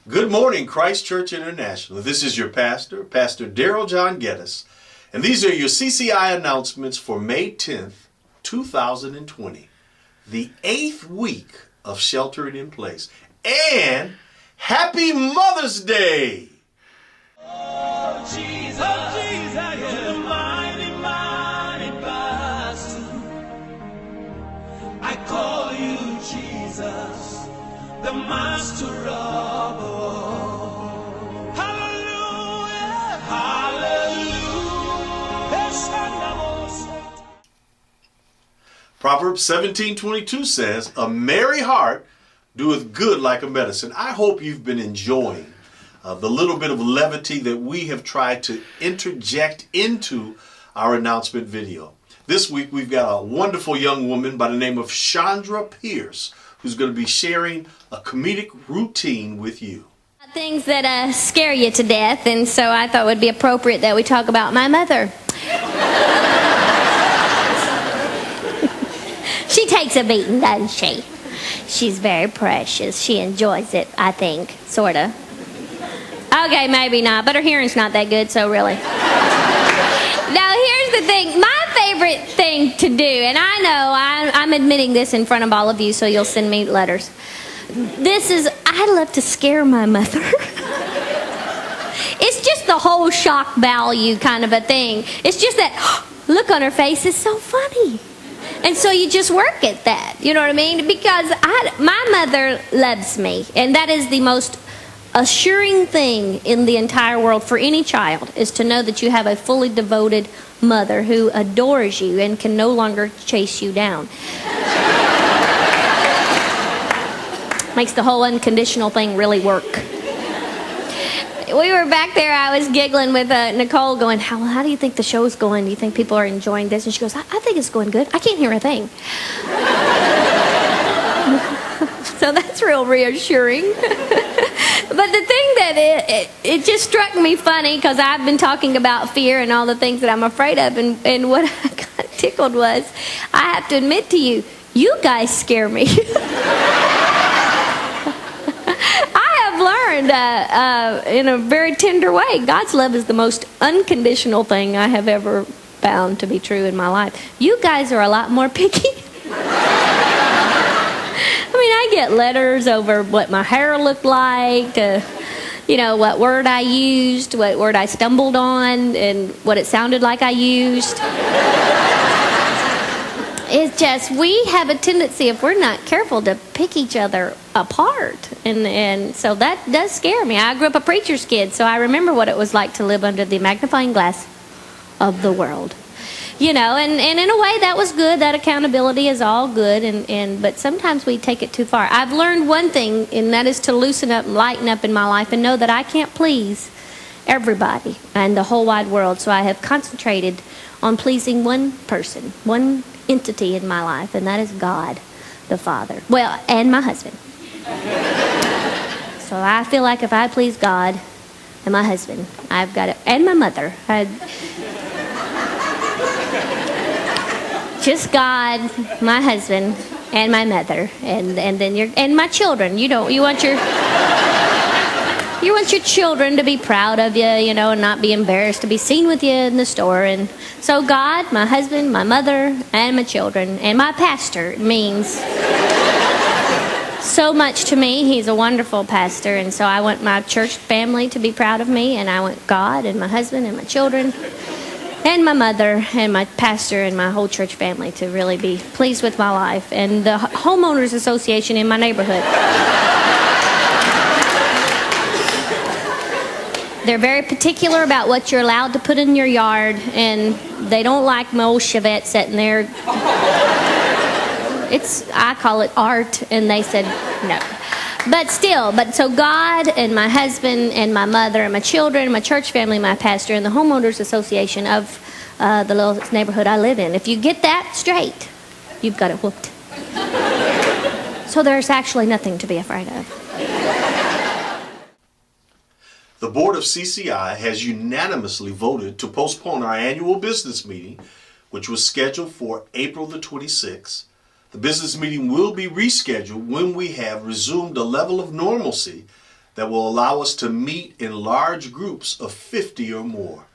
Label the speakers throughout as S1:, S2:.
S1: Good morning, Christ Church International. This is your pastor, Pastor Daryl John Geddes, and these are your CCI announcements for May 10th, 2020, the 8th week of sheltering in place. And Happy Mother's Day!
S2: Oh, Jesus, the mighty, mighty pastor. I call you Jesus, the master of all. Hallelujah, hallelujah.
S1: Proverbs 17:22 says, "A merry heart doeth good like a medicine." I hope you've been enjoying the little bit of levity that we have tried to interject into our announcement video. This week we've got a wonderful young woman by the name of Chandra Pierce who's going to be sharing a comedic routine with you.
S3: Things that scare you to death, and so I thought it would be appropriate that we talk about my mother. She takes a beating, doesn't she? She's very precious. She enjoys it, I think, sort of. Okay, maybe not, but her hearing's not that good, so really. Now, here's the thing. My favorite thing to do, and I know I'm admitting this in front of all of you, so you'll send me letters. I love to scare my mother. It's just the whole shock value kind of a thing. It's just that look on her face is so funny. And so you just work at that, you know what I mean? Because my mother loves me, and that is the most assuring thing in the entire world for any child, is to know that you have a fully devoted mother who adores you and can no longer chase you down. Makes the whole unconditional thing really work. We were back there, I was giggling with Nicole going, how do you think the show's going? Do you think people are enjoying this? And she goes, I think it's going good. I can't hear a thing. So that's real reassuring. But the thing that it just struck me funny, because I've been talking about fear and all the things that I'm afraid of, and what I got tickled was, I have to admit to you, you guys scare me. Learned in a very tender way, God's love is the most unconditional thing I have ever found to be true in my life. You guys are a lot more picky. I mean, I get letters over what my hair looked like, what word I used, what word I stumbled on, and what it sounded like I used. It's just, we have a tendency, if we're not careful, to pick each other apart. And so that does scare me. I grew up a preacher's kid, so I remember what it was like to live under the magnifying glass of the world. And in a way, that was good. That accountability is all good, but sometimes we take it too far. I've learned one thing, and that is to loosen up and lighten up in my life and know that I can't please everybody and the whole wide world. So I have concentrated on pleasing one person, one entity in my life, and that is God the Father. Well, and my husband. So I feel like if I please God and my husband, I've got it, and my mother. Just God, my husband, and my mother, and then and my children. You want your children to be proud of you, and not be embarrassed to be seen with you in the store. And so God, my husband, my mother, and my children, and my pastor means so much to me. He's a wonderful pastor, and so I want my church family to be proud of me, and I want God and my husband and my children and my mother and my pastor and my whole church family to really be pleased with my life, and the homeowners association in my neighborhood. They're very particular about what you're allowed to put in your yard, and they don't like my old Chevette sitting there. I call it art, and they said no. But so God and my husband and my mother and my children, my church family, my pastor, and the homeowners association of the little neighborhood I live in. If you get that straight, you've got it whooped. So there's actually nothing to be afraid of.
S1: The board of CCI has unanimously voted to postpone our annual business meeting, which was scheduled for April the 26th. The business meeting will be rescheduled when we have resumed a level of normalcy that will allow us to meet in large groups of 50 or more.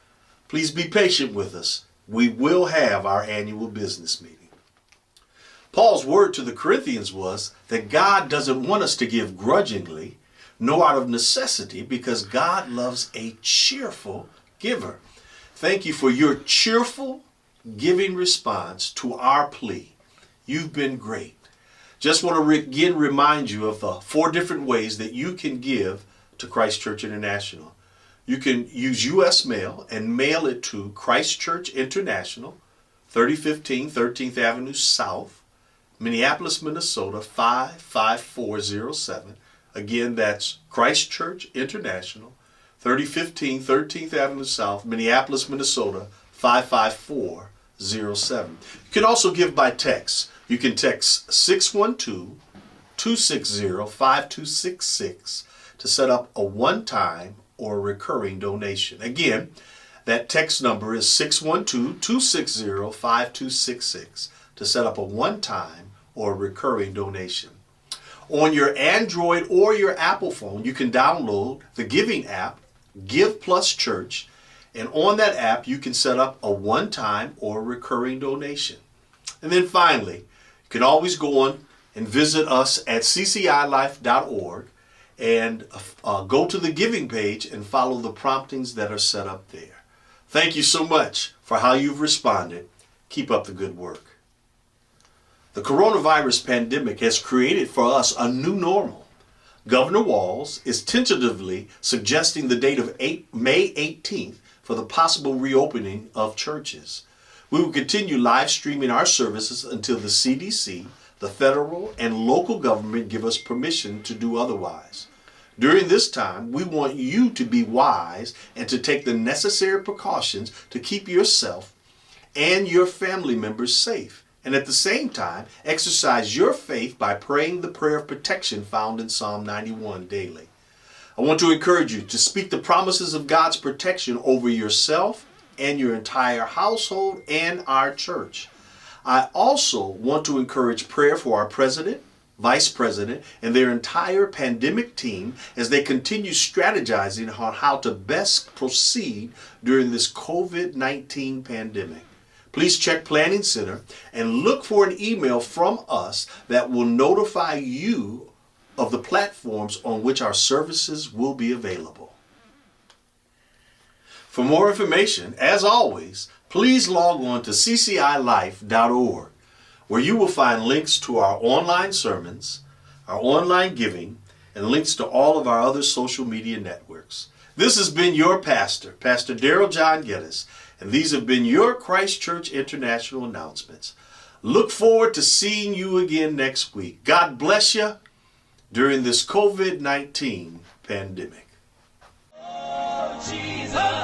S1: Please be patient with us. We will have our annual business meeting. Paul's word to the Corinthians was that God doesn't want us to give grudgingly, nor out of necessity, because God loves a cheerful giver. Thank you for your cheerful giving response to our plea. You've been great. Just want to again remind you of the 4 different ways that you can give to Christ Church International. You can use U.S. mail and mail it to Christ Church International, 3015 13th Avenue South, Minneapolis, Minnesota, 55407. Again, that's Christ Church International, 3015 13th Avenue South, Minneapolis, Minnesota, 55407. You can also give by text. You can text 612-260-5266 to set up a one-time or recurring donation. Again, that text number is 612-260-5266 to set up a one-time or recurring donation. On your Android or your Apple phone, you can download the giving app, Give Plus Church, and on that app, you can set up a one-time or recurring donation. And then finally, you can always go on and visit us at ccilife.org and go to the giving page and follow the promptings that are set up there. Thank you so much for how you've responded. Keep up the good work. The coronavirus pandemic has created for us a new normal. Governor Walz is tentatively suggesting the date of May 18th for the possible reopening of churches. We will continue live streaming our services until the CDC, the federal and local government give us permission to do otherwise. During this time, we want you to be wise and to take the necessary precautions to keep yourself and your family members safe. And at the same time, exercise your faith by praying the prayer of protection found in Psalm 91 daily. I want to encourage you to speak the promises of God's protection over yourself and your entire household and our church. I also want to encourage prayer for our president, vice president, and their entire pandemic team as they continue strategizing on how to best proceed during this COVID-19 pandemic. Please check Planning Center and look for an email from us that will notify you of the platforms on which our services will be available. For more information, as always, please log on to ccilife.org, where you will find links to our online sermons, our online giving, and links to all of our other social media networks. This has been your pastor, Pastor Darrell John Geddes, and these have been your Christ Church International announcements. Look forward to seeing you again next week. God bless you during this COVID-19 pandemic.
S2: Oh, Jesus.